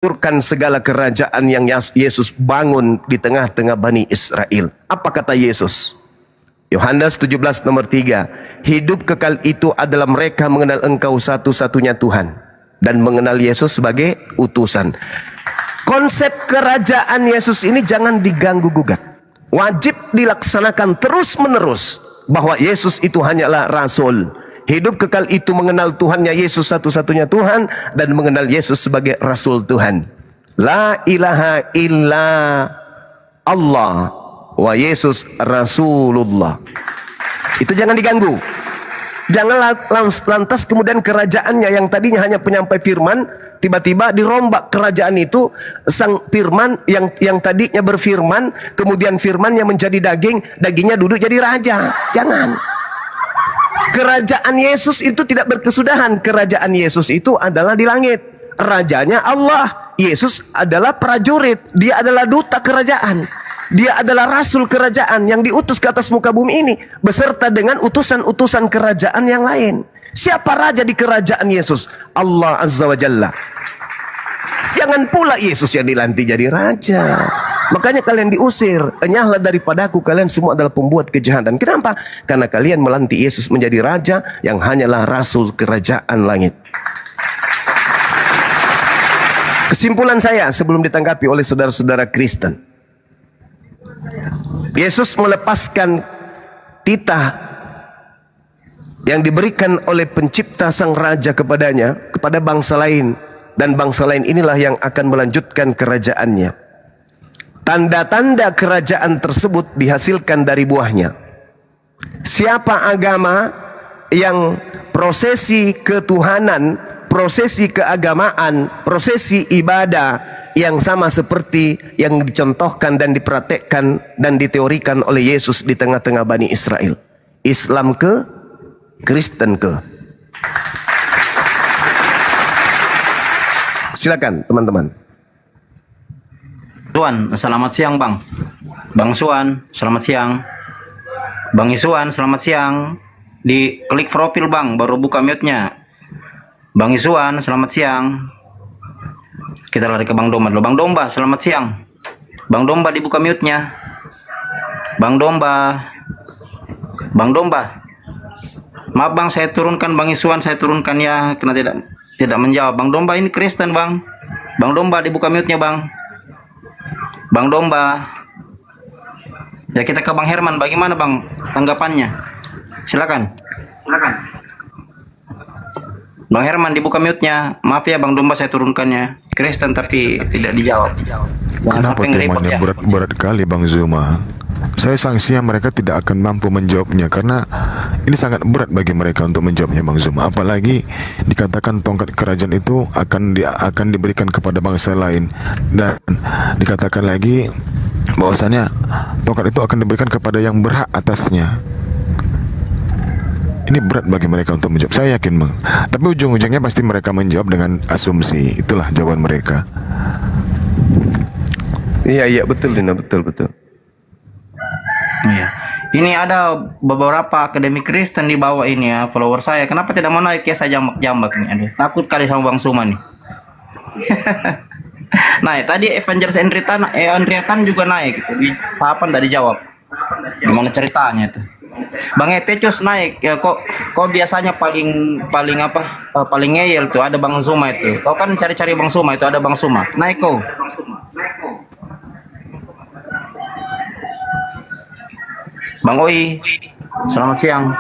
menghancurkan segala kerajaan yang Yesus bangun di tengah-tengah Bani Israel. Apa kata Yesus? Yohanes 17 nomor 3. Hidup kekal itu adalah mereka mengenal Engkau satu-satunya Tuhan dan mengenal Yesus sebagai utusan. Konsep kerajaan Yesus ini jangan diganggu gugat. Wajib dilaksanakan terus menerus bahwa Yesus itu hanyalah Rasul. Hidup kekal itu mengenal Tuhannya Yesus satu-satunya Tuhan dan mengenal Yesus sebagai Rasul Tuhan. La ilaha illa Allah wa Yesus Rasulullah. Itu jangan diganggu. Jangan lantas kemudian kerajaannya yang tadinya hanya penyampai firman, tiba-tiba dirombak kerajaan itu. Sang firman yang tadinya berfirman, kemudian firmannya menjadi daging, dagingnya duduk jadi raja. Jangan. Kerajaan Yesus itu tidak berkesudahan. Kerajaan Yesus itu adalah di langit. Rajanya Allah. Yesus adalah prajurit. Dia adalah duta kerajaan. Dia adalah rasul kerajaan yang diutus ke atas muka bumi ini beserta dengan utusan-utusan kerajaan yang lain. Siapa raja di kerajaan Yesus? Allah Azza wa Jalla. Jangan pula Yesus yang dilantik jadi raja. Makanya kalian diusir. Enyahlah daripadaku, kalian semua adalah pembuat kejahatan. Kenapa? Karena kalian melantik Yesus menjadi raja yang hanyalah rasul kerajaan langit. Kesimpulan saya sebelum ditanggapi oleh saudara-saudara Kristen, Yesus melepaskan titah yang diberikan oleh pencipta sang raja kepadanya kepada bangsa lain, dan bangsa lain inilah yang akan melanjutkan kerajaannya. Tanda-tanda kerajaan tersebut dihasilkan dari buahnya. Siapa agama yang prosesi ketuhanan, prosesi keagamaan, prosesi ibadah yang sama seperti yang dicontohkan dan dipraktekkan dan diteorikan oleh Yesus di tengah-tengah Bani Israel. Islam ke, Kristen ke. Silakan teman-teman. Suan, selamat siang Bang. Bang Suan, selamat siang. Bang Isuan, selamat siang. Di klik profil Bang, baru buka mute-nya. Bang Isuan, selamat siang. Kita lari ke Bang Domba dulu. Bang Domba, selamat siang. Bang Domba dibuka mute-nya. Bang Domba. Bang Domba. Maaf Bang, saya turunkan Bang Isuan, saya turunkan ya karena tidak menjawab. Bang Domba ini Kristen Bang. Bang Domba dibuka mute-nya Bang. Bang Domba. Ya kita ke Bang Herman, bagaimana Bang tanggapannya? Silakan. Silakan. Bang Herman dibuka mute-nya. Maaf ya Bang Domba, saya turunkannya. Kristen tapi tidak dijawab. Kenapa temanya berat kali Bang Zuma? Saya sanksinya mereka tidak akan mampu menjawabnya karena ini sangat berat bagi mereka untuk menjawabnya Bang Zuma. Apalagi dikatakan tongkat kerajaan itu akan diberikan kepada bangsa lain, dan dikatakan lagi bahwasanya tongkat itu akan diberikan kepada yang berhak atasnya. Ini berat bagi mereka untuk menjawab. Saya yakin Bang. Tapi ujung-ujungnya pasti mereka menjawab dengan asumsi. Itulah jawaban mereka. Iya betul Dina, betul. Iya. Ini ada beberapa akademi Kristen di bawah ini ya, follower saya. Kenapa tidak mau naik ya, saya jambak nih. Aduh, takut kali sama Bang Suma nih. Naik tadi Avengers Andriatan juga naik gitu. Di sahapan dari jawab. Gimana ceritanya itu? Bang Etecus naik ya, kok biasanya paling ngeyel tuh ada Bang Suma itu. Kau kan cari-cari Bang Suma itu, ada Bang Suma. Naik kau. Bang Oi, selamat siang.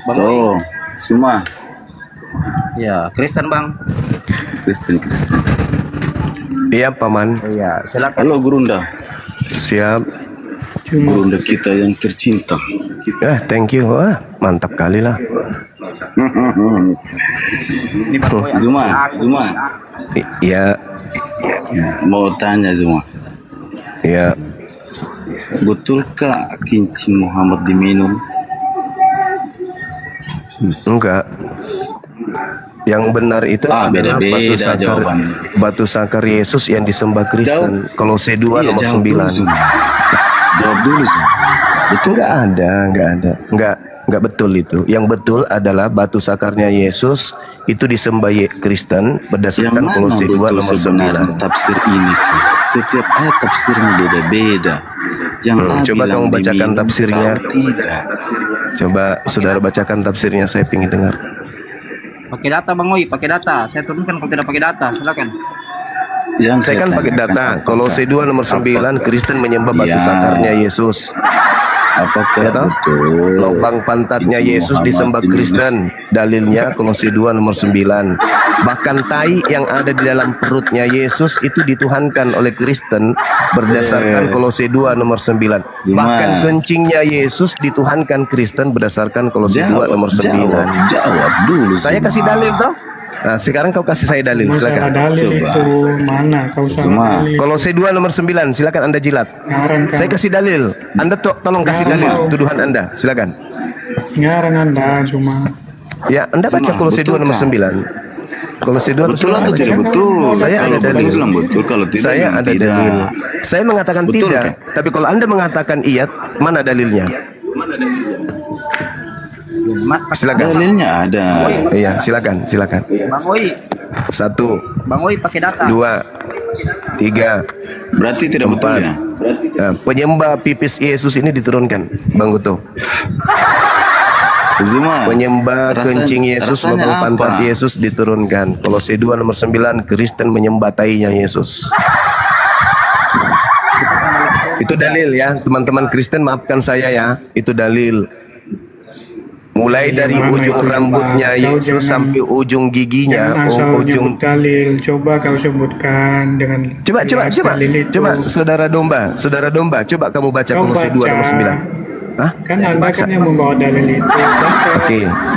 Bang Oi. Semua. Ya, Kristen Bang. Kristen. Iya Paman. Iya, silakan. Halo Gurunda. Siap. Gurunda kita yang tercinta. Thank you. Wah, mantap kali lah. Ini Bang Oi. Zuma. Iya. Mau tanya Zuma. Iya. Betulkah kincing Muhammad diminum? Enggak. Yang benar itu adalah batu sakar Yesus yang disembah Kristen. Kolose 2 nomor 9. Jawab dulu sih. Betul. Enggak betul itu. Yang betul adalah batu sakarnya Yesus itu disembah Kristen berdasarkan Kolose 2 nomor 9. Tafsir ini kan. Setiap ayat tafsirnya beda-beda. Yang coba kamu bacakan tafsirnya. Tidak. Coba saudara bacakan tafsirnya, saya ingin dengar. Pakai data Bang Oi, pakai data. Saya turunkan kalau tidak pakai data, silakan. Saya kan pakai data. Kolose 2 nomor 9, Kristen menyembah batu sakarnya Yesus. Apakah betul lubang pantatnya Yesus disembah Kristen? Dalilnya Kolose 2 nomor 9. Bahkan tai yang ada di dalam perutnya Yesus itu dituhankan oleh Kristen berdasarkan Kolose 2 nomor 9. Bahkan kencingnya Yesus dituhankan Kristen berdasarkan Kolose 2 nomor 9. Jawab dulu. Saya kasih dalil toh. Nah, sekarang kau kasih saya dalil, silakan. Dalil itu mana? Kau salah dalil. Kolose 2 nomor 9, silakan Anda jilat. Ngarang, saya kasih dalil. Anda tolong kasih dalil tuduhan Anda, silakan. Ngarang Anda cuma. Ya, Anda baca Kolose 2 nomor 9. Kolose 2 nomor 9. Betul atau tidak betul? Saya ada dalil. Betul, kalau tidak saya ada dalil. Saya mengatakan betul, tidak, kan? tapi kalau Anda mengatakan iya, mana dalilnya? Silakan. Dalilnya ada. Iya, silakan. Bang Oi. 1. Bang Oi pakai data. 2, 3. Berarti tidak 4. betul ya? Nah, penyembah pipis Yesus ini diturunkan, Bang Guto. Zuma. Penyembah kencing Yesus, lubang pantat Yesus diturunkan. Kolose 2 nomor 9, Kristen menyembah tainya Yesus. Itu dalil ya, teman-teman Kristen, maafkan saya ya. Itu dalil. Mulai dari ujung rambutnya Yesus sampai ujung giginya, ujung dalil. Coba kau sebutkan dengan Coba saudara domba, coba kamu baca Kolose 2 nomor 9. Hah? Kan Anda kan yang membawa dalil itu.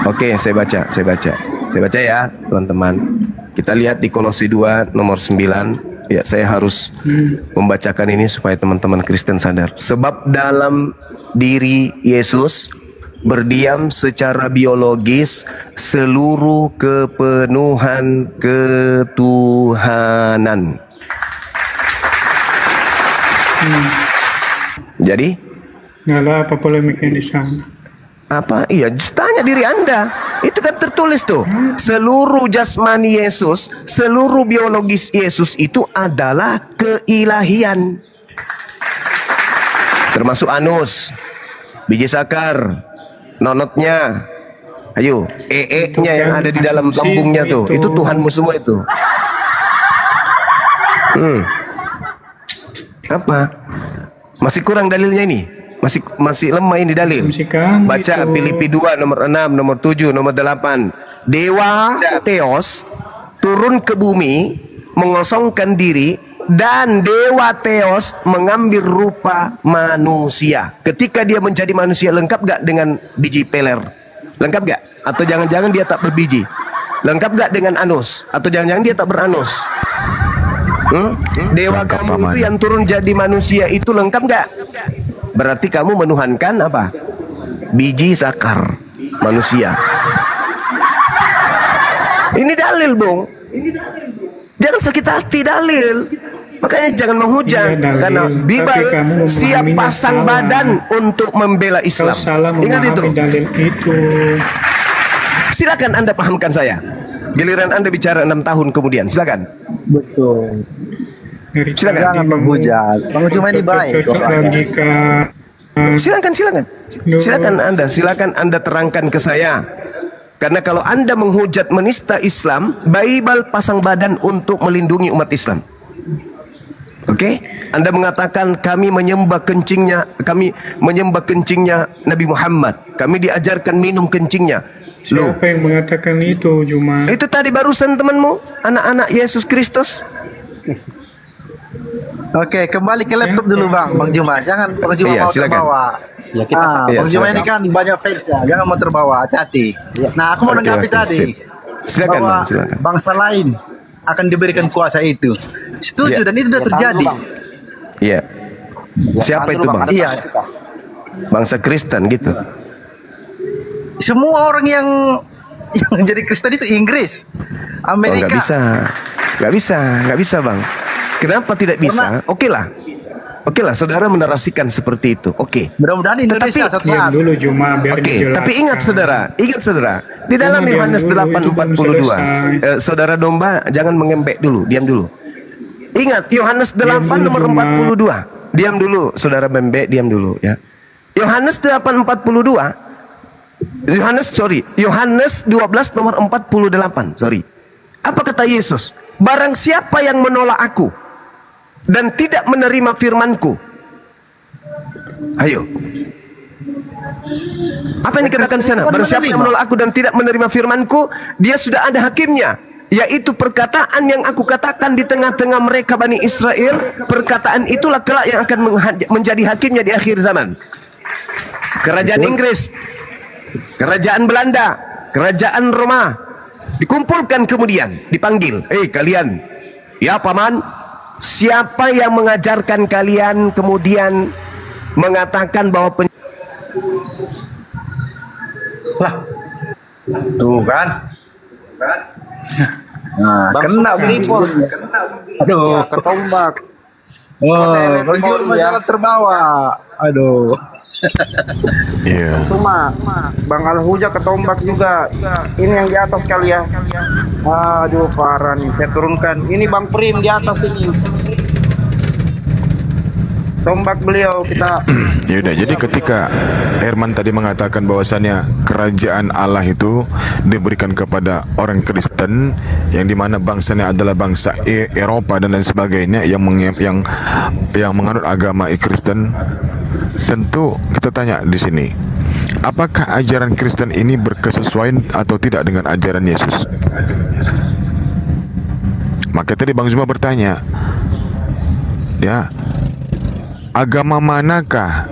Oke, saya baca ya, teman-teman. Kita lihat di Kolose 2 nomor 9. Ya, saya harus membacakan ini supaya teman-teman Kristen sadar. Sebab dalam diri Yesus berdiam secara biologis seluruh kepenuhan ketuhanan. Jadi? Nggak apa polemiknya di sana. Apa? Iya, tanya diri Anda. Itu kan tertulis tuh. Seluruh jasmani Yesus, seluruh biologis Yesus itu adalah keilahian. Termasuk anus, biji sakar, nonotnya, ayo, nya yang ada di dalam lambungnya tuh, itu Tuhanmu semua itu. Apa? Masih kurang dalilnya ini? Masih lemah ini dalil. Baca Filipi 2 nomor 6, nomor 7, nomor 8. Dewa Theos turun ke bumi, mengosongkan diri, dan Dewa Theos mengambil rupa manusia. Ketika dia menjadi manusia, lengkap gak dengan biji peler? Lengkap gak? Atau jangan-jangan dia tak berbiji? Lengkap gak dengan anus? Atau jangan-jangan dia tak beranus? Dewa kamu itu yang turun jadi manusia itu lengkap gak? Berarti kamu menuhankan apa? Biji sakar manusia. Ini dalil, Bung. Jangan sakit hati, dalil. Makanya jangan menghujat, karena Bible siap pasang badan untuk membela Islam. Ingat itu. Silakan Anda pahamkan saya. Giliran Anda bicara 6 tahun kemudian, silakan. Betul. Silakan. Jangan menghujat. Cuma ini baik. Silakan Anda terangkan ke saya. Karena kalau Anda menghujat menista Islam, Bible pasang badan untuk melindungi umat Islam. Oke? Anda mengatakan kami menyembah kencingnya Nabi Muhammad. Kami diajarkan minum kencingnya. Siapa yang mengatakan itu, Juma? Itu tadi barusan temanmu, anak-anak Yesus Kristus. Oke, kembali ke laptop dulu Bang Juma. Jangan Bang Juma mau terbawa. Ya kita Bang Juma ini kan banyak fansnya, jangan mau terbawa, hati-hati. Nah, aku mau menanggapi tadi. Silakan. Bangsa lain akan diberikan kuasa itu. Setuju dan itu sudah terjadi. Iya. Siapa itu, Bang? Iya. Bangsa Kristen gitu. Semua orang yang jadi Kristen itu Inggris, Amerika. Nggak bisa, Bang. Kenapa tidak bisa? Oke lah. Oke lah, saudara menarasikan seperti itu. Oke. Mudah-mudahan Indonesia suatu Diam saat. dulu cuma biar Oke, dijelaskan. tapi ingat saudara, di dalam Diam Yohanes dulu, itu belum 8:42, selesai. saudara domba jangan mengembek dulu, diam dulu. Ingat Yohanes 8 dulu, nomor Juma. 42. Diam dulu, saudara membek, diam dulu ya. Yohanes 8:42. Yohanes 12 nomor 48, sorry. Apa kata Yesus? Barang siapa yang menolak aku dan tidak menerima firmanku. Ayo. Apa yang dikatakan di sana? Barang siapa yang menolak aku dan tidak menerima firmanku, dia sudah ada hakimnya, yaitu perkataan yang aku katakan di tengah-tengah mereka Bani Israel. Perkataan itulah kelak yang akan menjadi hakimnya di akhir zaman. Kerajaan Inggris, kerajaan Belanda, kerajaan Roma dikumpulkan, kemudian dipanggil, kalian, ya paman, siapa yang mengajarkan kalian kemudian mengatakan bahwa Tuh kan. Nah, kena beripor. Aduh, ketombak. Oh, Bang Juma jangan terbawa. Aduh. Iya. Suma, Bang Al-Huja ketombak juga. Ini yang di atas kali ya. Aduh, parah nih. Saya turunkan. Ini Bang Prim di atas ini. Tombak beliau kita. Ya udah, jadi ketika Herman tadi mengatakan bahwasannya kerajaan Allah itu diberikan kepada orang Kristen, yang dimana bangsanya adalah bangsa Eropa dan lain sebagainya, yang menganut agama Kristen, tentu kita tanya di sini, apakah ajaran Kristen ini berkesesuaian atau tidak dengan ajaran Yesus? Maka tadi Bang Zuma bertanya, ya, agama manakah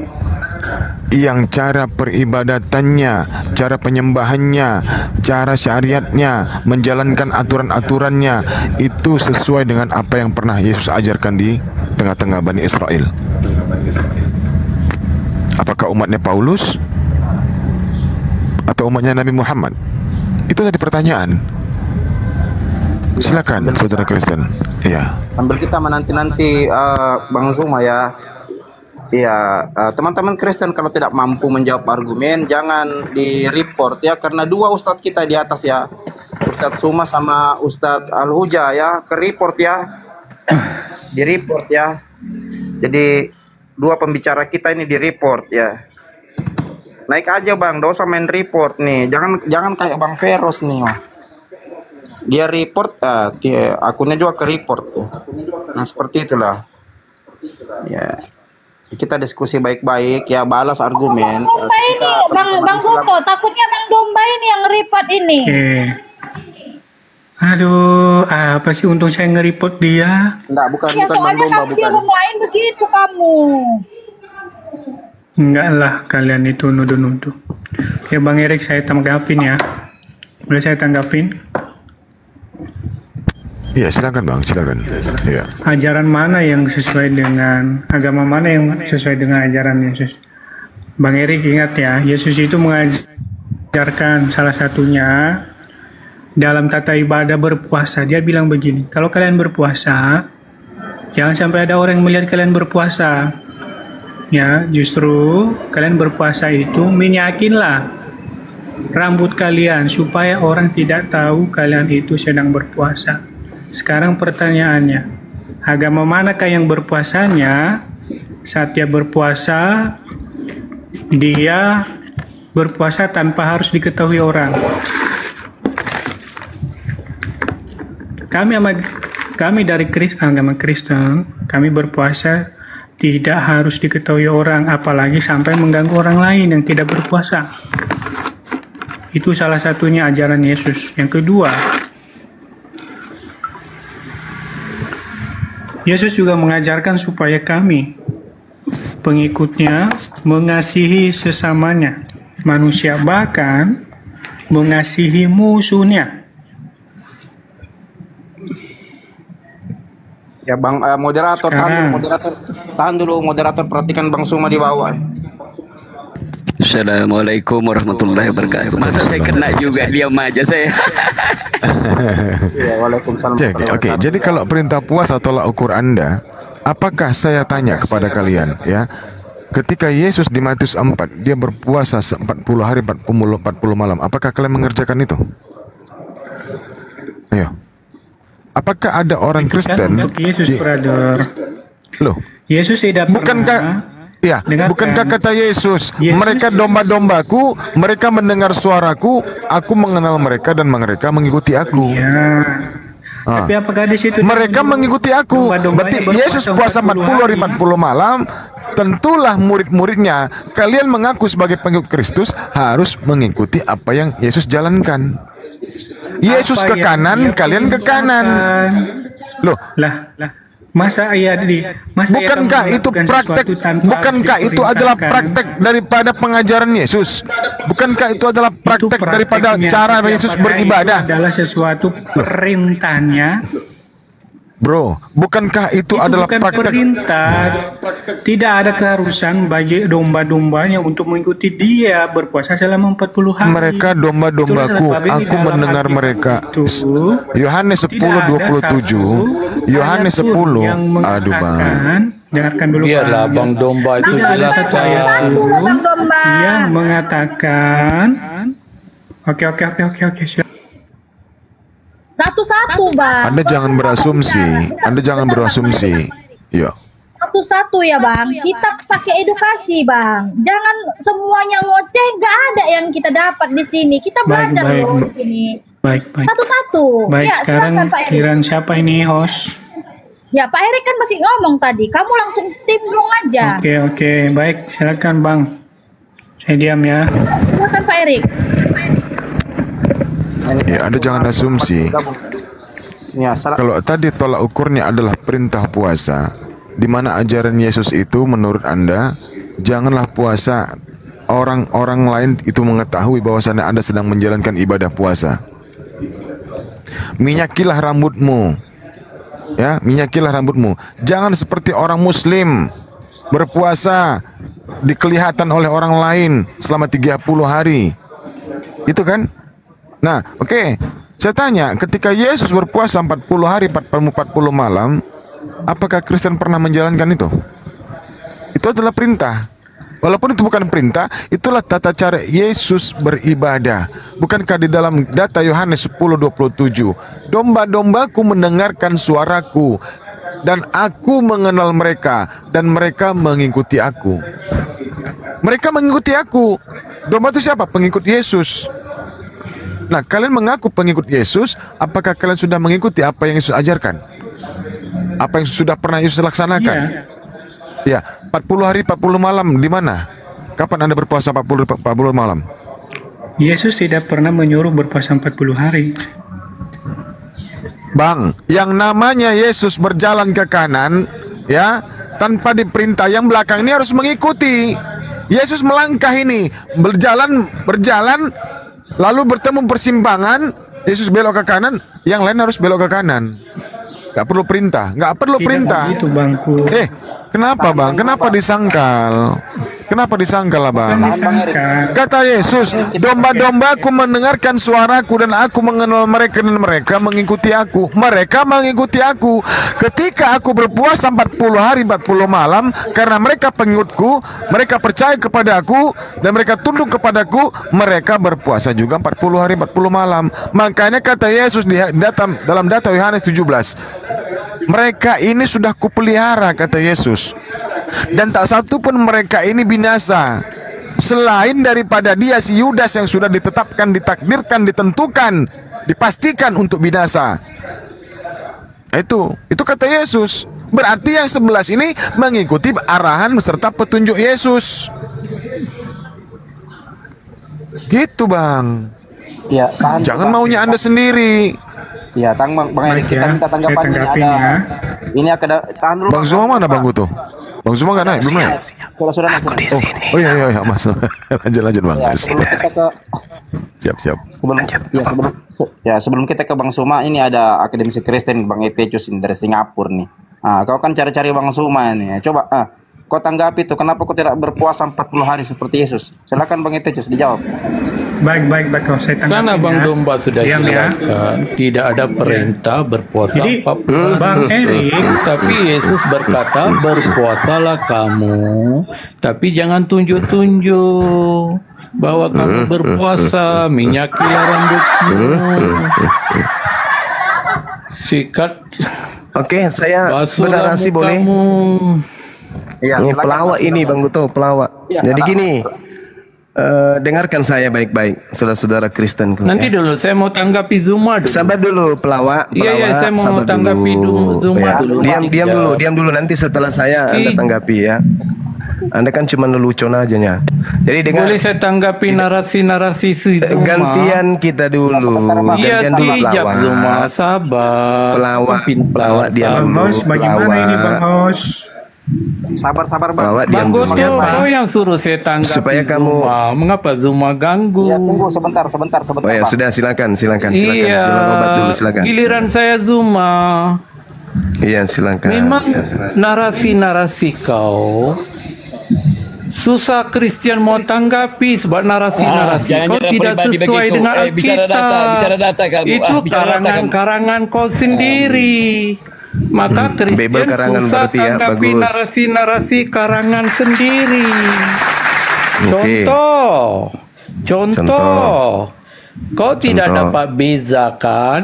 yang cara peribadatannya, cara penyembahannya, cara syariatnya, menjalankan aturan-aturannya itu sesuai dengan apa yang pernah Yesus ajarkan di tengah-tengah Bani Israel? Apakah umatnya Paulus atau umatnya Nabi Muhammad? Itu tadi pertanyaan. Silakan saudara Kristen. Iya. Sambil kita menanti-nanti Bang Zuma ya. Iya, teman-teman Kristen kalau tidak mampu menjawab argumen jangan di-report ya, karena dua ustadz kita di atas ya, Ustadz Zuma sama Ustadz Al-Huja ya, ke-report ya, di-report ya. Jadi dua pembicara kita ini di-report ya. Naik aja Bang, dosa main report nih, jangan kayak Bang Feros nih. Dia report, akunnya juga ke-report tuh. Nah seperti itulah. Ya. Kita diskusi baik-baik ya, balas argumen. Domba ini, Bang Goto, takutnya Bang Domba ini yang report ini. Aduh, apa sih untung saya nge-report dia? Enggak, bukan Ya, Bang soalnya Domba, kamu di bukan. room lain begitu kamu. Enggak lah, kalian itu nuduh-nuduh. Ya Bang Erik, saya tanggapin ya. Boleh saya tanggapin? Iya, silakan Bang, silakan. Iya. Ajaran mana yang sesuai dengan, agama mana yang sesuai dengan ajaran Yesus? Bang Erik ingat ya, Yesus itu mengajarkan salah satunya dalam tata ibadah berpuasa. Dia bilang begini, kalau kalian berpuasa, jangan sampai ada orang yang melihat kalian berpuasa. Ya, justru kalian berpuasa itu minyakinlah rambut kalian supaya orang tidak tahu kalian itu sedang berpuasa. Sekarang pertanyaannya, agama manakah yang berpuasanya saat dia berpuasa tanpa harus diketahui orang? Kami dari agama Kristen, kami berpuasa tidak harus diketahui orang, apalagi sampai mengganggu orang lain yang tidak berpuasa. Itu salah satunya ajaran Yesus. Yang kedua, Yesus juga mengajarkan supaya kami, pengikutnya, mengasihi sesamanya, manusia, bahkan mengasihi musuhnya. Ya Bang, moderator, tahan dulu, moderator perhatikan Bang Zuma di bawah. Assalamualaikum warahmatullahi wabarakatuh. Masa saya kena juga, diam aja saya. Ya, waalaikumsalam. Oke, jadi kalau perintah puasa tolak ukur Anda Apakah saya tanya kepada kalian, ya, ketika Yesus di Matius 4, dia berpuasa 40 hari 40 malam. Apakah kalian mengerjakan itu? Ayo. Apakah ada orang Kristen? Yesus, brother. Loh, Yesus tidak bukankah ya, bukankah kata Yesus, mereka domba-dombaku, mereka mendengar suaraku, aku mengenal mereka dan mereka mengikuti aku. Ya. Tapi apakah di situ mereka mengikuti aku? Berarti Yesus puasa 40 hari 40 malam. Tentulah murid-muridnya, kalian mengaku sebagai pengikut Kristus harus mengikuti apa yang Yesus jalankan. Yesus ke kanan, kalian ke kanan. Loh, masa bukankah itu praktek? Bukankah itu adalah praktek daripada pengajaran Yesus? Bukankah itu adalah praktek daripada cara Yesus beribadah? Adalah sesuatu perintahnya. Bro, bukankah itu adalah bukan praktek? Perintah. Tidak ada keharusan bagi domba-dombanya untuk mengikuti dia berpuasa selama 40 hari. Mereka domba-dombaku, aku mendengar mereka. Yohanes 10:27. Yohanes 10. Aduh, Bang. Dengarkan dulu, Biarlah Bang. Bang Domba itu Tidak ada satu ayat yang mengatakan. Oke. Satu-satu, Bang. Anda jangan berasumsi. Ya. Satu-satu ya, Bang. Kita pakai edukasi, Bang. Jangan semuanya ngoceh, nggak ada yang kita dapat di sini. Kita belajar dulu di sini. Baik. Satu-satu. Baik, Ya, sekarang silakan, Pak Erik. giliran siapa ini host? Ya, Pak Erik kan masih ngomong tadi. Kamu langsung timbrung aja. Oke. Baik, silakan, Bang. Saya diam ya. Silakan, Pak Erik. Ya, Anda jangan asumsi. Ya, salah. Kalau tadi tolak ukurnya adalah perintah puasa, di mana ajaran Yesus itu menurut Anda, janganlah puasa. Orang-orang lain itu mengetahui bahwasannya Anda sedang menjalankan ibadah puasa. Minyakilah rambutmu. Ya, minyakilah rambutmu. Jangan seperti orang Muslim berpuasa dikelihatan oleh orang lain selama 30 hari. Itu kan? Nah, oke. Saya tanya, ketika Yesus berpuasa 40 hari 40 malam, apakah Kristen pernah menjalankan itu? Itu adalah perintah. Walaupun itu bukan perintah, itulah tata cara Yesus beribadah. Bukankah di dalam data Yohanes 10:27, domba-dombaku mendengarkan suaraku, dan aku mengenal mereka, dan mereka mengikuti aku. Mereka mengikuti aku. Domba itu siapa? Pengikut Yesus. Nah, kalian mengaku pengikut Yesus, apakah kalian sudah mengikuti apa yang Yesus ajarkan? Apa yang sudah pernah Yesus laksanakan? Ya, 40 hari 40 malam di mana? Kapan Anda berpuasa 40 malam? Yesus tidak pernah menyuruh berpuasa 40 hari. Bang, yang namanya Yesus berjalan ke kanan, ya, tanpa diperintah, yang belakang ini harus mengikuti. Yesus melangkah ini, berjalan, lalu bertemu persimpangan, Yesus belok ke kanan, yang lain harus belok ke kanan. Gak perlu perintah, gak perlu perintah. Begitu, Bangku. Kenapa, Bang? Kenapa disangkal? Kenapa disangkal lah, Bang? Kata Yesus, domba-dombaku mendengarkan suaraku dan aku mengenal mereka dan mereka mengikuti aku. Mereka mengikuti aku. Ketika aku berpuasa 40 hari 40 malam, karena mereka pengikutku, mereka percaya kepada aku dan mereka tunduk kepadaku, mereka berpuasa juga 40 hari 40 malam. Makanya kata Yesus dalam data Yohanes 17, mereka ini sudah kupelihara, kata Yesus, dan tak satu pun mereka ini binasa, selain daripada dia si Yudas yang sudah ditetapkan, ditakdirkan, ditentukan, dipastikan untuk binasa. Itu kata Yesus. Berarti yang 11 ini mengikuti arahan serta petunjuk Yesus. Gitu, Bang. Ya, jangan maunya Anda sendiri. Ya, Bang Erik, kita minta tanggapan ini ada tahan dulu. Bang Zuma mana Bang Guto? Bang Zuma nggak naik, belum naik. Sudah naik. Oh iya, Mas. lanjut Bang. Ya, sebelum kita ke siap. Sebelum kita ke Bang Suma, ini ada akademisi Kristen Bang Epecius dari Singapura nih. Kau kan cari-cari Bang Suma nih. Coba kau tanggapi itu, kenapa kau tidak berpuasa 40 hari seperti Yesus? Silakan Bang Epecius dijawab. Baik, kalau saya tanggapi. Karena Bang ya. Domba sudah Diam ya. jelaskan, tidak ada perintah berpuasa Jadi, 40 Bang hari. Erik, Tapi Yesus berkata, berpuasalah kamu, tapi jangan tunjuk-tunjuk bahwa kamu berpuasa, minyakilah rambutmu, sikat, Oke, saya basuhlah bernarasi boleh. mukamu. Ya, Ini silakan, pelawak Mas. ini Bang Guto, pelawak. Jadi gini, dengarkan saya baik-baik, saudara-saudara Kristen. Nanti dulu saya mau tanggapi Zuma dulu. Sabar dulu, pelawak. Iya, saya mau sabar tanggapi Zuma Ya, dulu. Diam dulu. Nanti setelah saya Anda tanggapi ya. Anda kan cuma lelucon aja nya. Jadi dengar. Boleh saya tanggapi narasi-narasi Zuma? Gantian kita dulu. Iya, Gantian dulu sekejap pelawak. Zuma, sabar. Pelawak diam Bang dulu. Hos, bagaimana ini Bang Hos? Sabar Bang. Pelawak diam Bang dulu. Goto, kau yang suruh saya tanggapi Supaya kamu- Zuma. Mengapa Zuma ganggu? Ya, tunggu sebentar Oh ya, Bang. sudah silakan. Iya, Jualan obat dulu silakan. giliran saya Zuma. Iya, silakan. Memang Silakan. narasi-narasi kau susah Kristen mau tanggapi sebab narasi-narasi jangan kau nyerang tidak pribadi sesuai begitu. dengan Bicara Alkitab. bicara data kamu. Itu Bicara data kamu. karangan-karangan kau sendiri. Maka Bible Kristen karangan susah berarti ya, tanggapi bagus. narasi-narasi karangan sendiri. Oke. Contoh. Kau tidak Contoh. dapat bezakan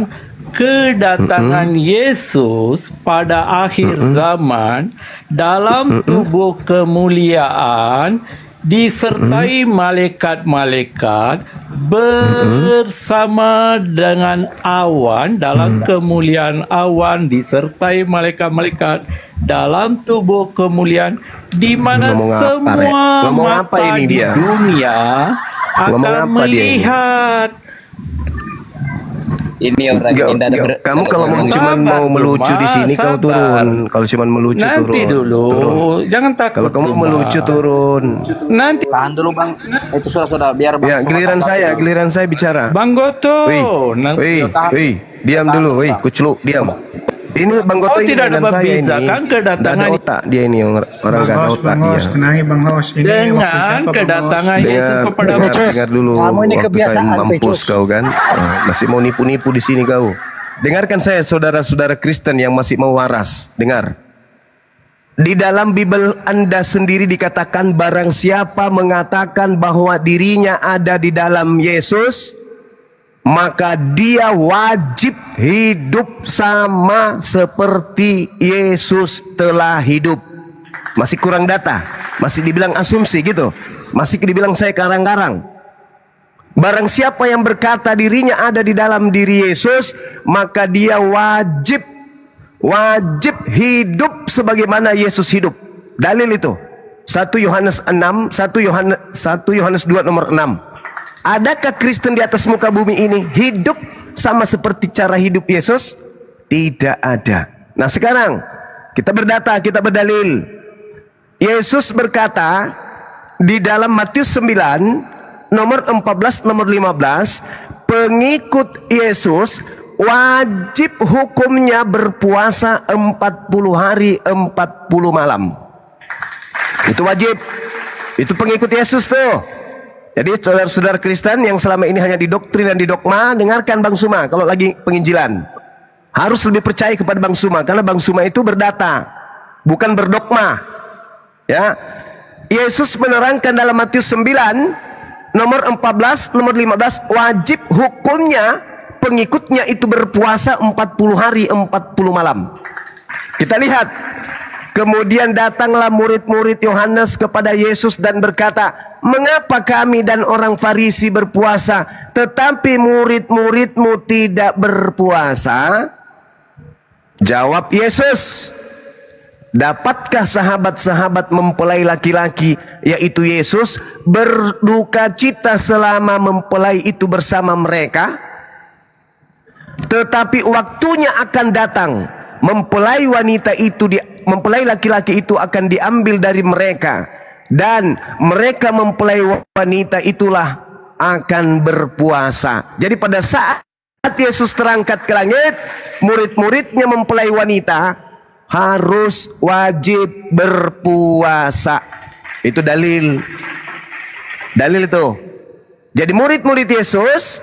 kedatangan Yesus pada akhir zaman dalam tubuh kemuliaan disertai malaikat-malaikat bersama dengan awan dalam kemuliaan awan disertai malaikat-malaikat dalam tubuh kemuliaan di mana Ngomong apa, semua Rek? Ngomong apa mata ini di dia? dunia Ngomong akan apa dia ini? melihat. Ini orang Kamu kalau mau cuma mau melucu di sini kau turun. Kalau cuma melucu turun. Nanti dulu, jangan takut. Kalau kamu Zuma. melucu turun. Nanti Tahan dulu Bang. Itu sudah biar Bang. Ya, Zuma giliran saya bicara. Bang Goto. Wih, diam dulu, wih, kucluk, diam. Ini Bang Goto Oh, ini tidak dengan dapat saya ini. bezakan kedatangan- Nggak ada otak dia ini orang Bang nggak ada Hos, otak Bang dia. Hos, tenangi Bang Hos. Ini waktu Dengan siapa, Bang kedatangan Hos? Yesus kepada dengar dulu. Kamu ini Waktu kebiasaan, saya mampus Pecus. kau kan. Masih mau nipu-nipu di sini kau. Dengarkan saya saudara-saudara Kristen yang masih mau waras. Dengar. Di dalam Bible Anda sendiri dikatakan barang siapa mengatakan bahwa dirinya ada di dalam Yesus, maka dia wajib hidup sama seperti Yesus telah hidup. Masih kurang data, masih dibilang asumsi gitu. Masih dibilang saya karang-karang. Barang siapa yang berkata dirinya ada di dalam diri Yesus, maka dia wajib hidup sebagaimana Yesus hidup. Dalil itu 1 Yohanes 6, 1 Yohanes 2 nomor 6. Adakah Kristen di atas muka bumi ini hidup sama seperti cara hidup Yesus? Tidak ada. Nah sekarang kita berdata, kita berdalil. Yesus berkata di dalam Matius 9 nomor 14, nomor 15, pengikut Yesus wajib hukumnya berpuasa 40 hari 40 malam. Itu wajib. Itu pengikut Yesus tuh. Jadi saudara-saudara Kristen yang selama ini hanya didoktrin dan didogma, dengarkan Bang Suma kalau lagi penginjilan. Harus lebih percaya kepada Bang Suma karena Bang Suma itu berdata, bukan berdogma. Ya. Yesus menerangkan dalam Matius 9 nomor 14, nomor 15, wajib hukumnya pengikutnya itu berpuasa 40 hari 40 malam. Kita lihat. Kemudian datanglah murid-murid Yohanes kepada Yesus dan berkata, mengapa kami dan orang Farisi berpuasa, tetapi murid-muridmu tidak berpuasa? Jawab Yesus, dapatkah sahabat-sahabat mempelai laki-laki, yaitu Yesus, berduka cita selama mempelai itu bersama mereka? Tetapi waktunya akan datang, mempelai laki-laki itu akan diambil dari mereka, dan mereka mempelai wanita itulah akan berpuasa. Jadi pada saat Yesus terangkat ke langit, murid-muridnya mempelai wanita harus wajib berpuasa. Itu dalil. Dalil itu. Jadi murid-murid Yesus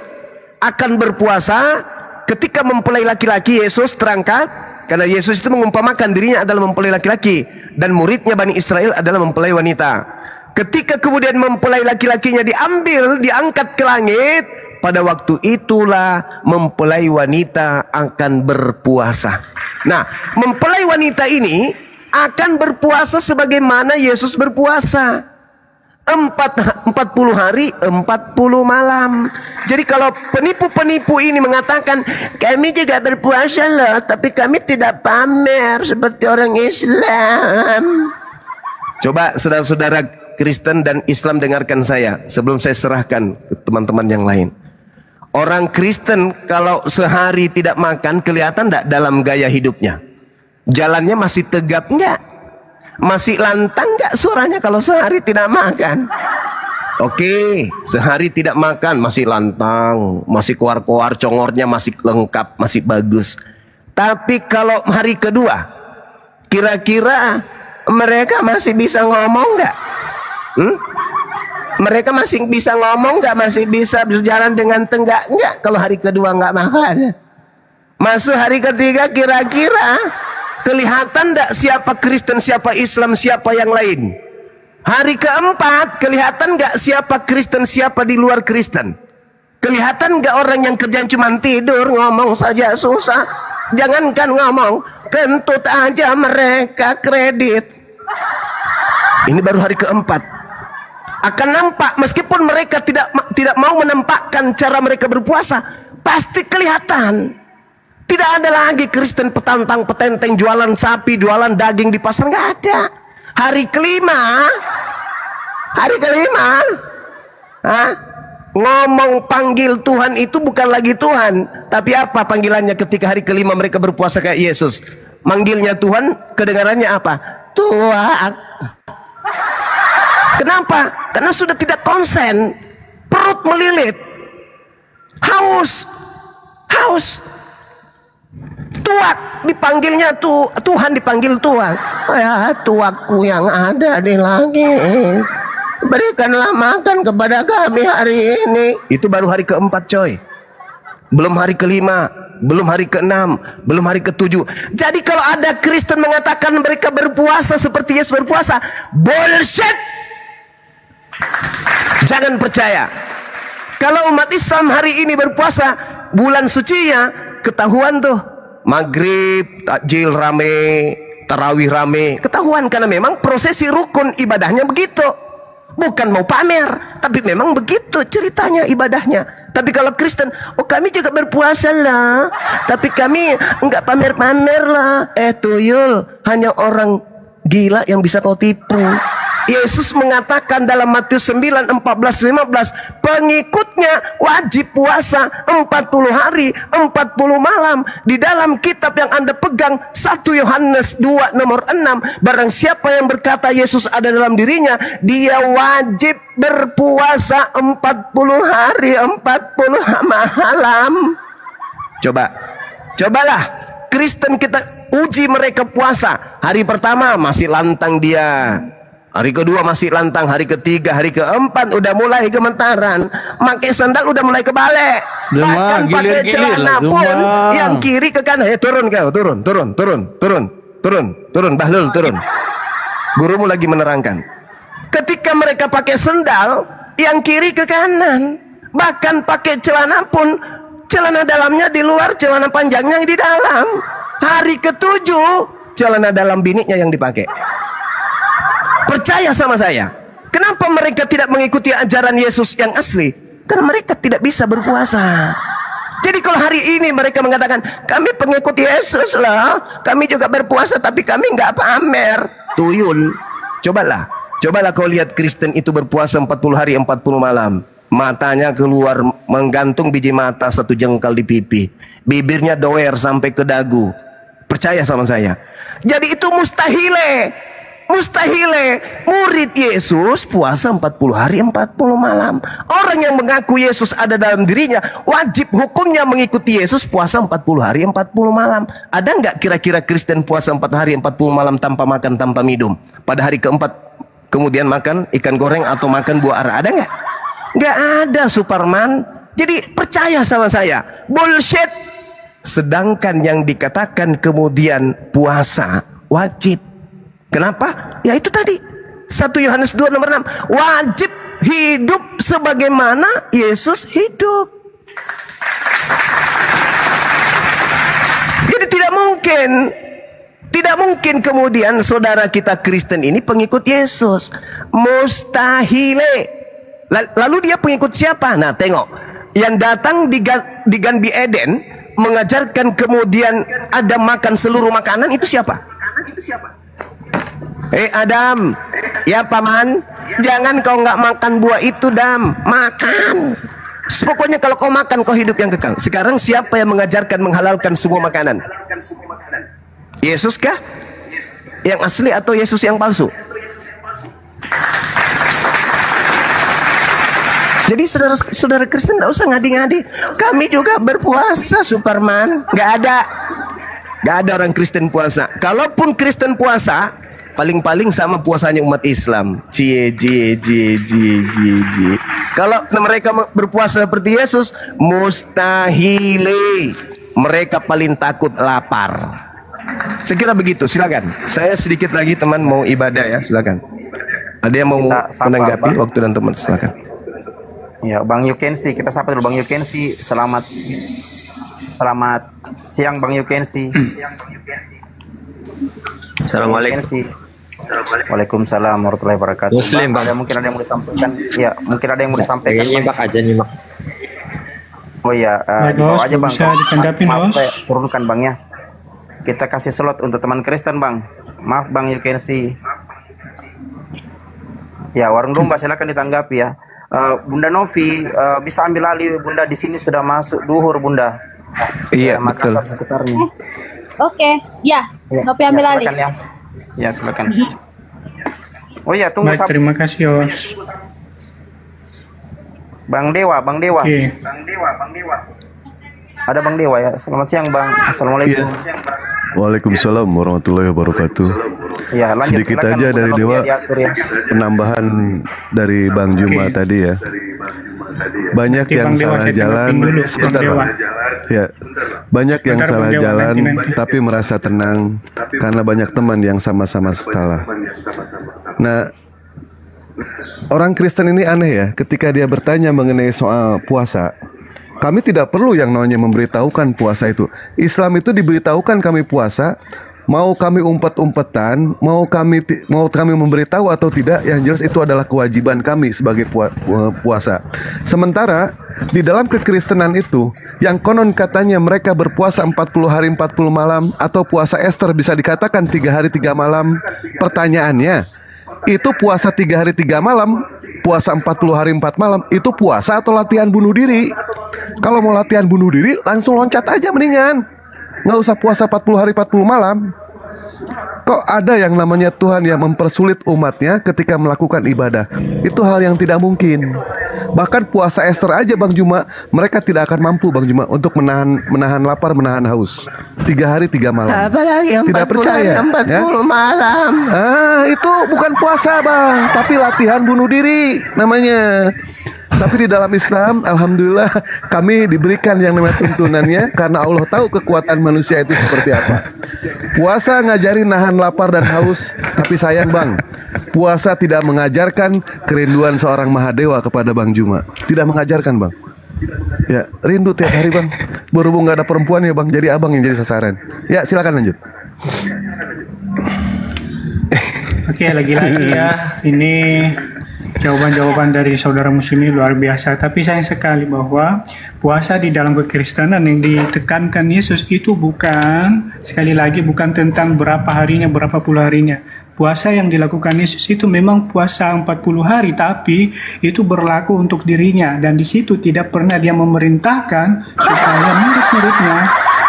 akan berpuasa ketika mempelai laki-laki. Yesus terangkat, karena Yesus itu mengumpamakan dirinya adalah mempelai laki-laki, dan muridnya Bani Israel adalah mempelai wanita. Ketika kemudian mempelai laki-lakinya diambil, diangkat ke langit, pada waktu itulah mempelai wanita akan berpuasa. Nah, mempelai wanita ini akan berpuasa sebagaimana Yesus berpuasa. 40 hari 40 malam. Jadi kalau penipu-penipu ini mengatakan kami juga berpuasa loh, tapi kami tidak pamer seperti orang Islam. Coba saudara-saudara Kristen dan Islam dengarkan saya sebelum saya serahkan ke teman-teman yang lain. Orang Kristen kalau sehari tidak makan, kelihatan tidak dalam gaya hidupnya? Jalannya masih tegap enggak? Masih lantang enggak suaranya kalau sehari tidak makan? Oke, sehari tidak makan masih lantang, masih koar-koar, congornya masih lengkap, masih bagus. Tapi kalau hari kedua, kira-kira mereka masih bisa ngomong enggak? Mereka masih bisa ngomong nggak? Masih bisa berjalan dengan tegak nggak? Kalau hari kedua nggak makan. Masuk hari ketiga, kira-kira kelihatan nggak siapa Kristen, siapa Islam, siapa yang lain? Hari keempat kelihatan nggak siapa Kristen, siapa di luar Kristen? Kelihatan nggak orang yang kerjaan cuma tidur, ngomong saja susah? Jangankan ngomong, kentut aja mereka kredit. Ini baru hari keempat. Akan nampak meskipun mereka tidak mau menampakkan cara mereka berpuasa, pasti kelihatan. Tidak ada lagi Kristen petantang petenteng jualan sapi, jualan daging di pasar, nggak ada. Hari kelima, ngomong panggil Tuhan itu bukan lagi Tuhan, tapi apa panggilannya ketika hari kelima mereka berpuasa kayak Yesus? Manggilnya Tuhan, kedengarannya apa? Tuhan. Kenapa? Karena sudah tidak konsen, perut melilit, haus, tuak dipanggilnya Tuhan dipanggil Tuhan. Ya tuakku yang ada di langit, berikanlah makan kepada kami hari ini. Itu baru hari keempat coy, belum hari kelima, belum hari keenam, belum hari ketujuh. Jadi kalau ada Kristen mengatakan mereka berpuasa seperti Yesus berpuasa, bullshit. Jangan percaya. Kalau umat Islam hari ini berpuasa, bulan sucinya ketahuan tuh. Maghrib, takjil rame, tarawih rame, ketahuan karena memang prosesi rukun ibadahnya begitu. Bukan mau pamer, tapi memang begitu ceritanya ibadahnya. Tapi kalau Kristen, oh kami juga berpuasa lah, tapi kami enggak pamer-pamer lah. Tuyul, hanya orang gila yang bisa kau tipu. Yesus mengatakan dalam Matius 9, 14, 15, pengikutnya wajib puasa 40 hari, 40 malam. Di dalam kitab yang Anda pegang, 1 Yohanes 2 nomor 6, barang siapa yang berkata Yesus ada dalam dirinya, dia wajib berpuasa 40 hari, 40 malam. Cobalah Kristen kita uji mereka puasa. Hari pertama masih lantang dia, hari kedua masih lantang, hari ketiga, hari keempat udah mulai gemetaran, pakai sandal udah mulai kebalik, bahkan pakai celana pun yang kiri ke kanan. Turun kau, turun, Bahlul turun. Gurumu lagi menerangkan. Ketika mereka pakai sandal, yang kiri ke kanan, bahkan pakai celana pun, celana dalamnya di luar, celana panjangnya di dalam. Hari ketujuh, celana dalam biniknya yang dipakai. Percaya sama saya. Kenapa mereka tidak mengikuti ajaran Yesus yang asli? Karena mereka tidak bisa berpuasa. Jadi kalau hari ini mereka mengatakan kami pengikut Yesus lah, kami juga berpuasa, tapi kami nggak pamer. Tuyul. Cobalah kau lihat Kristen itu berpuasa 40 hari 40 malam. Matanya keluar menggantung biji mata 1 jengkal di pipi, bibirnya doer sampai ke dagu. Percaya sama saya. Jadi itu mustahile murid Yesus puasa 40 hari 40 malam. Orang yang mengaku Yesus ada dalam dirinya wajib hukumnya mengikuti Yesus puasa 40 hari 40 malam. Ada nggak kira-kira Kristen puasa 4 hari 40 malam tanpa makan, tanpa minum? Pada hari keempat kemudian makan ikan goreng atau makan buah ara, ada nggak? Nggak ada Superman. Jadi percaya sama saya, bullshit. Sedangkan yang dikatakan kemudian puasa wajib. Kenapa? Ya itu tadi 1 Yohanes 2 nomor 6, wajib hidup sebagaimana Yesus hidup. Jadi tidak mungkin kemudian saudara kita Kristen ini pengikut Yesus. Mustahile. Lalu dia pengikut siapa? Nah tengok, yang datang di Ganbi Eden mengajarkan kemudian ada makan seluruh makanan, itu siapa? Adam, ya paman, jangan kau nggak makan buah itu, Dam, makan. Pokoknya kalau kau makan kau hidup yang kekal. Sekarang siapa yang mengajarkan menghalalkan semua makanan? Yesus kah? Yang asli atau Yesus yang palsu? Jadi saudara Kristen tidak usah ngadi-ngadi. Kami juga berpuasa, Superman. Nggak ada orang Kristen puasa. Kalaupun Kristen puasa, paling-paling sama puasanya umat Islam. Kalau mereka berpuasa seperti Yesus, mustahile. Mereka paling takut lapar. Saya kira begitu. Silakan. Saya sedikit lagi teman mau ibadah ya. Silakan. Ada yang mau menanggapi waktu dan teman? Silakan. Ya, Bang Yukensi, kita sapa dulu Bang Yukensi. Selamat siang Bang Yukensi. Assalamualaikum. Waalaikumsalam warahmatullahi wabarakatuh. Muslim, Bang. Mungkin ada yang mau disampaikan? Ya, mungkin ada yang mau disampaikan. Nyimak aja, nyimak. Oh iya, di bawah aja Bang. Maaf, turunkan Bang ya. Kita kasih slot untuk teman Kristen Bang. Maaf Bang Yukensi. Ya, warung domba silakan ditanggapi ya. Bunda Novi bisa ambil alih Bunda, di sini sudah masuk duhur Bunda. Iya, Makassar sekitarnya. Oke, ya. Novi ambil alih. Ya. Ya, silakan. Oh iya, tunggu. Baik, terima kasih Yos. Bang Dewa. Oke. Ada Bang Dewa ya. Selamat siang Bang. Assalamualaikum. Waalaikumsalam warahmatullahi wabarakatuh. Ya, lanjut, sedikit silakan, aja dari Dewa diatur, ya. Penambahan dari Bang Juma tadi ya. Banyak yang salah jalan. Sebentar, Bang. Ya, banyak yang salah jalan tapi merasa tenang karena banyak teman yang sama-sama salah. Nah, orang Kristen ini aneh ya, ketika dia bertanya mengenai soal puasa, kami tidak perlu yang namanya memberitahukan puasa itu. Islam itu diberitahukan kami puasa, mau kami umpet-umpetan, mau kami memberitahu atau tidak, yang jelas itu adalah kewajiban kami sebagai puasa. Sementara di dalam kekristenan itu, yang konon katanya mereka berpuasa 40 hari 40 malam, atau puasa Esther bisa dikatakan 3 hari 3 malam. Pertanyaannya, itu puasa 3 hari 3 malam, puasa 40 hari 4 malam, itu puasa atau latihan bunuh diri? Kalau mau latihan bunuh diri, langsung loncat aja mendingan. Nggak usah puasa 40 hari 40 malam. Kok ada yang namanya Tuhan yang mempersulit umatnya ketika melakukan ibadah? Itu hal yang tidak mungkin. Bahkan puasa Esther aja Bang Juma, mereka tidak akan mampu Bang Juma untuk menahan lapar, menahan haus. 3 hari 3 malam. Apalagi 40 tidak percaya, hari 40 malam. Itu bukan puasa Bang, tapi latihan bunuh diri namanya. Tapi di dalam Islam, alhamdulillah kami diberikan yang namanya tuntunannya, karena Allah tahu kekuatan manusia itu seperti apa. Puasa ngajarin nahan lapar dan haus, tapi sayang Bang, puasa tidak mengajarkan kerinduan seorang Mahadewa kepada Bang Juma. Tidak mengajarkan Bang. Ya, rindu tiap hari Bang. Berhubung nggak ada perempuan ya Bang, jadi abang yang jadi sasaran. Ya, silakan lanjut. Oke, lagi-lagi ya, ini jawaban-jawaban dari saudara muslim ini luar biasa. Tapi sayang sekali bahwa puasa di dalam kekristenan yang ditekankan Yesus itu bukan, sekali lagi, bukan tentang berapa harinya, berapa puluh harinya. Puasa yang dilakukan Yesus itu memang puasa 40 hari, tapi itu berlaku untuk dirinya. Dan di situ tidak pernah dia memerintahkan supaya murid-muridnya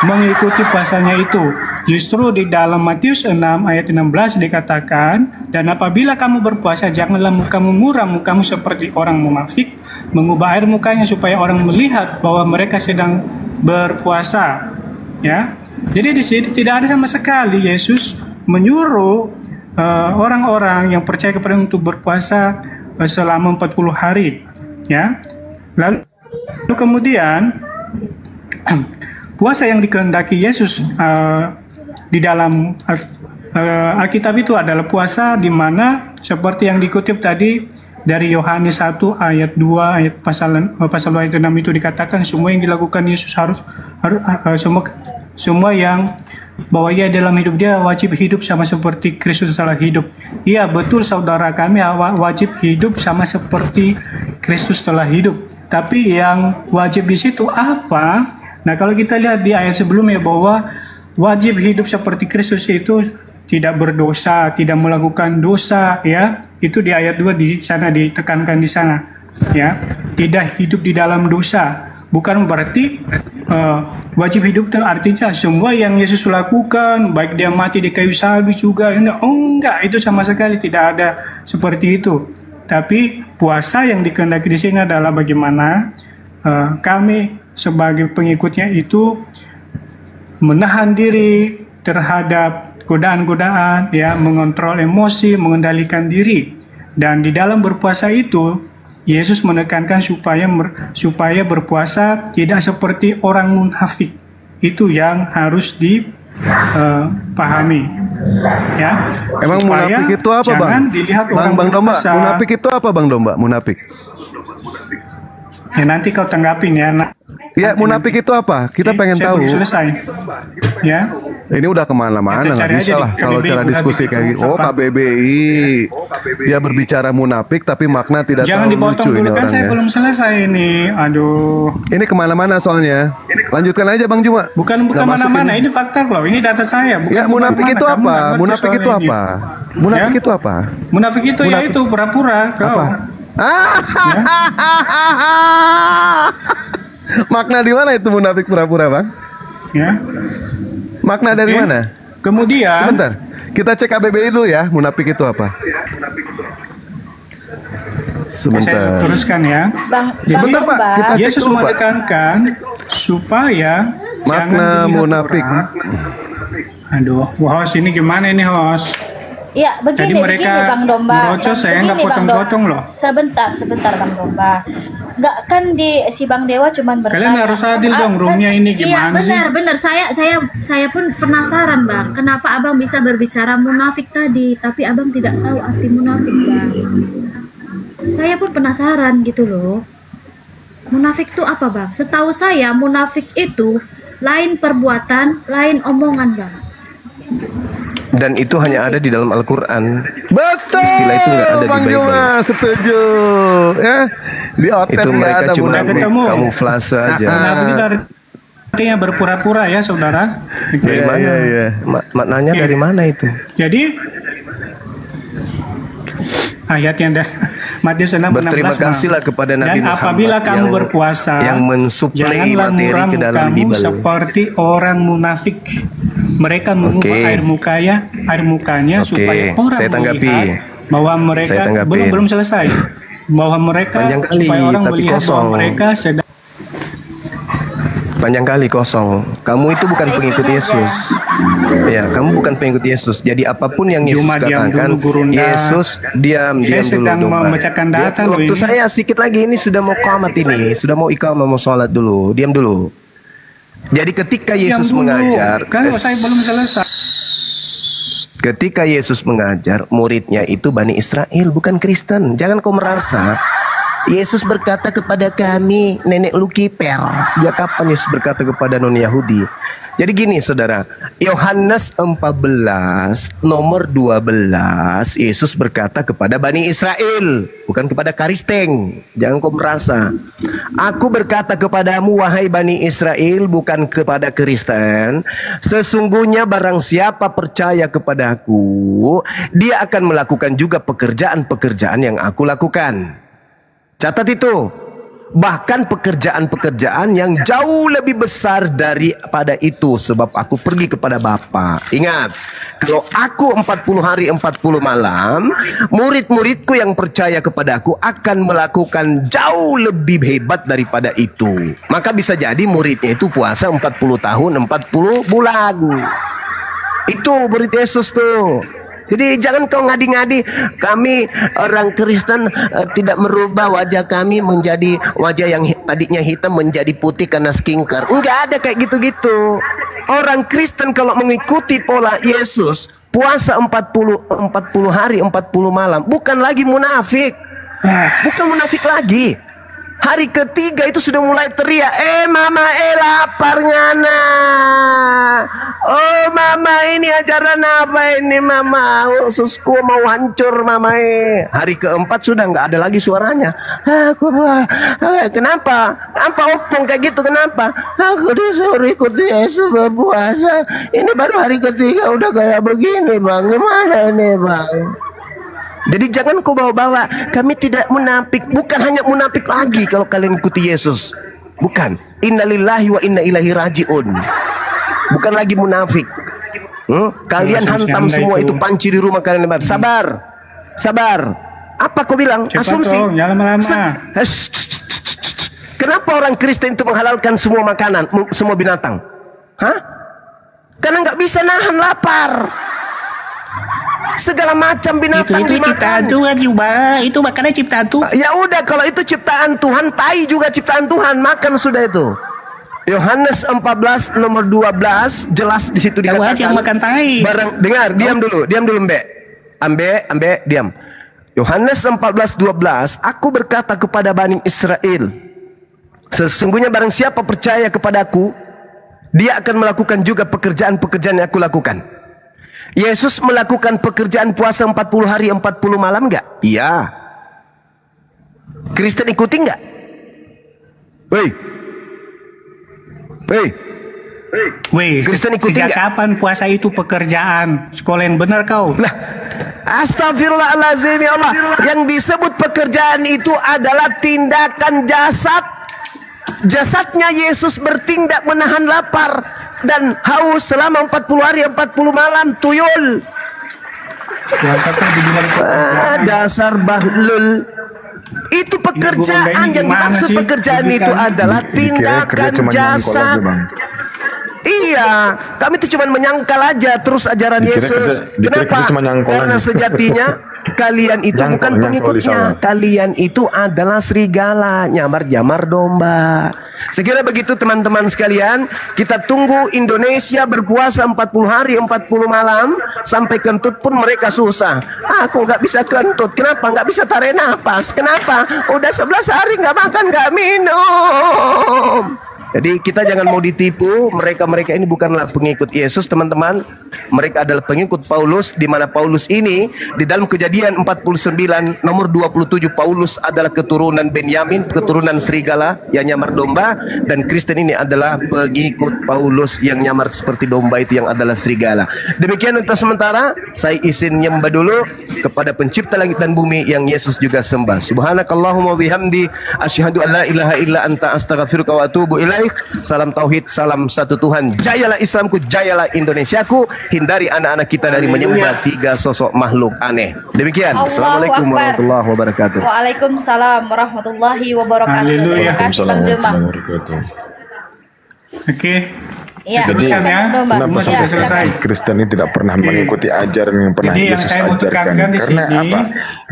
mengikuti puasanya itu. Justru di dalam Matius 6 ayat 16 dikatakan, dan apabila kamu berpuasa, janganlah mukamu muram, mukamu seperti orang munafik, mengubah air mukanya supaya orang melihat bahwa mereka sedang berpuasa. Ya, jadi di sini tidak ada sama sekali Yesus menyuruh orang-orang yang percaya kepada untuk berpuasa selama 40 hari. Ya. Lalu kemudian puasa yang dikehendaki Yesus di dalam Alkitab itu adalah puasa di mana seperti yang dikutip tadi dari Yohanes 1 ayat 2 ayat pasal ayat 6 itu dikatakan semua yang dilakukan Yesus harus semua yang bahwa ia dalam hidup dia wajib hidup sama seperti Kristus telah hidup. Iya betul saudara, kami wajib hidup sama seperti Kristus telah hidup. Tapi yang wajib di situ apa? Nah kalau kita lihat di ayat sebelumnya bahwa wajib hidup seperti Kristus itu tidak berdosa, tidak melakukan dosa, ya. Itu di ayat 2 di sana ditekankan di sana, ya. Tidak hidup di dalam dosa. Bukan berarti wajib hidup itu artinya semua yang Yesus lakukan, baik dia mati di kayu salib juga, enggak, itu sama sekali tidak ada seperti itu. Tapi puasa yang dikehendaki di sini adalah bagaimana kami sebagai pengikutnya itu menahan diri terhadap godaan-godaan, ya, mengontrol emosi, mengendalikan diri. Dan di dalam berpuasa itu Yesus menekankan supaya berpuasa tidak seperti orang munafik. Itu yang harus dipahami. Ya. Emang munafik itu apa, Bang? Jangan dilihat orang Bang Domba, berpuasa. munafik itu apa, Bang Domba? Munafik. Ya nanti kau tanggapin ya. Ya, munafik itu apa? Kita pengen saya tahu. belum selesai. Ya. Ini udah kemana-mana, Kita nggak cari bisa aja lah di kalau KBBI, cara diskusi kayak gitu. Oh, KBBI. Dia berbicara munafik tapi makna tidak Jangan tahu dipotong lucu dulu ini kan saya orangnya. belum selesai ini. Aduh. Ini kemana-mana soalnya. Lanjutkan aja Bang Juma. Bukan Nggak masuk mana-mana. ini. Ini fakta loh. Ini data saya. Bukan Ya, munafik kemana-mana. itu Kamu apa? nggak ngerti Munafik soal itu ini. apa? Munafik Ya? itu apa? Munafik itu ya Munafik. itu pura-pura. Kau. Apa? Makna di mana itu munafik pura-pura, Bang? Ya. Makna dari Oke. mana? Kemudian. Sebentar. Kita cek KBBI dulu ya, munafik itu apa? Sebentar. Saya teruskan ya. Bang Sebentar, Pak. Domba, Kita cek Yesus dulu, Pak. menekankan supaya Makna jangan dilihat munafik. orang. Aduh, host ini gimana ini host? ya Tadi begini, mereka begini Bang Domba. merocos, saya Begini, nggak Bang potong-potong Domba. loh. Sebentar Bang Domba. Nggak kan si Bang Dewa cuman bertanya. Kalian harus adil dong, roomnya ini gimana sih? Iya benar. Saya pun penasaran Bang. Kenapa Abang bisa berbicara munafik tadi, tapi Abang tidak tahu arti munafik Bang. Saya pun penasaran gitu loh. Munafik itu apa Bang? Setahu saya munafik itu lain perbuatan, lain omongan Bang. Dan itu hanya ada di dalam Al-Quran. Betul. Istilah itu nggak ada di Bang Bible. Juma, setuju. Ya. Di otak Itu nggak mereka ada cuma munafik. ketemu. kamuflase aja. Munafik itu artinya berpura-pura ya saudara. Dari Iya, mana? iya, iya. Maknanya Iya. dari mana itu? Jadi ayat yang Matius 6:16 Berterima kasihlah kepada Nabi dan Muhammad apabila kamu yang- berpuasa yang mensuplai janganlah materi muram ke dalam kamu Bible. seperti orang munafik. Mereka mengubah Oke. air mukanya Oke, supaya orang saya tanggapi. melihat bahwa mereka Saya tanggapi. belum selesai bahwa mereka Panjang kali, supaya orang tapi melihat kosong. bahwa mereka sedang Panjang kali kosong. Kamu itu bukan pengikut Yesus. Ya, kamu bukan pengikut Yesus. Jadi apapun yang Yesus Cuma diam katakan, dulu, Gurunda. Yesus diam Saya dulu. sedang Domba. membacakan data loh Waktu ini. saya sedikit lagi ini sudah mau qamat ini, sudah mau iqamah mau sholat dulu. Diam dulu. Jadi ketika Yesus Diam dulu. mengajar, Kan saya belum selesai. ketika Yesus mengajar, muridnya itu Bani Israel, bukan Kristen. Jangan kau merasa Yesus berkata kepada kami, nenek lu kiper. Sejak kapan Yesus berkata kepada non-Yahudi? Jadi gini saudara, Yohanes 14 nomor 12, Yesus berkata kepada Bani Israel, bukan kepada Karisteng. Jangan kau merasa. Aku berkata kepadamu wahai Bani Israel, bukan kepada Kristen. Sesungguhnya barang siapa percaya kepadaku, dia akan melakukan juga pekerjaan-pekerjaan yang aku lakukan. Catat itu. Bahkan pekerjaan-pekerjaan yang jauh lebih besar daripada itu, sebab aku pergi kepada Bapa. Ingat, kalau aku 40 hari 40 malam, murid-muridku yang percaya kepada aku akan melakukan jauh lebih hebat daripada itu. Maka bisa jadi muridnya itu puasa 40 tahun 40 bulan. Itu murid Yesus tuh. Jadi jangan kau ngadi-ngadi, kami orang Kristen tidak merubah wajah kami menjadi wajah yang tadinya hitam menjadi putih karena skincare. Enggak ada kayak gitu-gitu. Orang Kristen kalau mengikuti pola Yesus, puasa 40 hari 40 malam, bukan lagi munafik. Bukan munafik lagi. Hari ketiga itu sudah mulai teriak, mama lapar ngana. Oh mama, ini ajaran apa ini mama? Ususku mau hancur mama. Hari keempat sudah nggak ada lagi suaranya. Kenapa? Apa opung kayak gitu, kenapa? Aku disuruh ikut Yesus berpuasa. Ini baru hari ketiga udah kayak begini bang. Gimana ini bang? Jadi jangan kau bawa-bawa, kami tidak munafik. Bukan hanya munafik lagi kalau kalian ikuti Yesus. Bukan. Innalillahi wa inna ilaihi raji'un. Bukan lagi munafik. Kalian hantam semua itu panci di rumah kalian. Sabar. Sabar. Apa kau bilang? Cepat asumsi. dong, jangan lama-lama. Kenapa orang Kristen itu menghalalkan semua makanan, semua binatang? Hah? Karena nggak bisa nahan lapar. Segala macam binatang itu ciptaan Tuhan juga, itu makannya ciptaan Tuhan. Ya udah, kalau itu ciptaan Tuhan, tai juga ciptaan Tuhan, makan sudah itu. Yohanes 14 nomor 12 jelas di situ dikatakan. Yang makan tai. Dengar, diam dulu Mbak. Ambe, diam. Yohanes 14:12, aku berkata kepada Bani Israel, sesungguhnya barang siapa percaya kepadaku, dia akan melakukan juga pekerjaan-pekerjaan yang aku lakukan. Yesus melakukan pekerjaan puasa 40 hari 40 malam enggak? Iya. Kristen ikuti enggak? Weh, Kristen ikuti sejak enggak? kapan puasa itu pekerjaan? Sekolah yang benar kau. Lah, astagfirullahaladzim ya Allah. Yang disebut pekerjaan itu adalah tindakan jasad. Jasadnya Yesus bertindak menahan lapar dan haus selama 40 hari 40 malam. Tuyul. Dasar bahlul. Itu pekerjaan, yang dimaksud pekerjaan itu adalah tindakan jasad. Iya, kami itu cuma menyangkal aja terus ajaran Yesus. Kenapa? Karena sejatinya kalian itu bukan pengikutnya. Kalian itu adalah serigala, nyamar-nyamar domba. Sekira begitu teman-teman sekalian. Kita tunggu Indonesia berpuasa 40 hari 40 malam. Sampai kentut pun mereka susah. Aku nggak bisa kentut. Kenapa? Nggak bisa tarik nafas. Kenapa? Udah 11 hari nggak makan nggak minum. Jadi kita jangan mau ditipu. Mereka ini bukanlah pengikut Yesus teman-teman. Mereka adalah pengikut Paulus, di mana Paulus ini di dalam Kejadian 49 nomor 27, Paulus adalah keturunan Benyamin, keturunan serigala yang nyamar domba, dan Kristen ini adalah pengikut Paulus yang nyamar seperti domba itu yang adalah serigala. Demikian untuk sementara, saya izin nyembah dulu kepada pencipta langit dan bumi yang Yesus juga sembah. Subhanakallahumma bihamdi asyhadu an la ilaha illa anta astaghfiruka wa atubu ilaik. Salam tauhid, salam satu Tuhan. Jayalah Islamku, jayalah Indonesiaku. Hindari anak-anak kita dari menyembah tiga sosok makhluk aneh. Demikian. Assalamualaikum warahmatullahi wabarakatuh. Waalaikumsalam warahmatullahi wabarakatuh. Haleluya. Oke. Iya, jadi kenapa sampai selesai? Kristen ini tidak pernah mengikuti ajaran yang pernah Jadi Yesus yang saya mau ajarkan. tekankan di Karena sini, apa?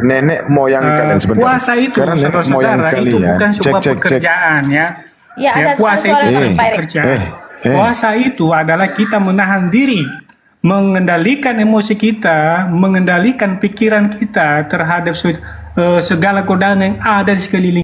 Nenek moyang kalian sebentar. Puasa itu, karena nenek moyang saudara, kalian itu bukan sebuah pekerjaan ya. Ya, ada puasa itu bukan pekerjaan. Puasa itu adalah kita menahan diri, mengendalikan emosi kita, mengendalikan pikiran kita terhadap segala godaan yang ada di sekeliling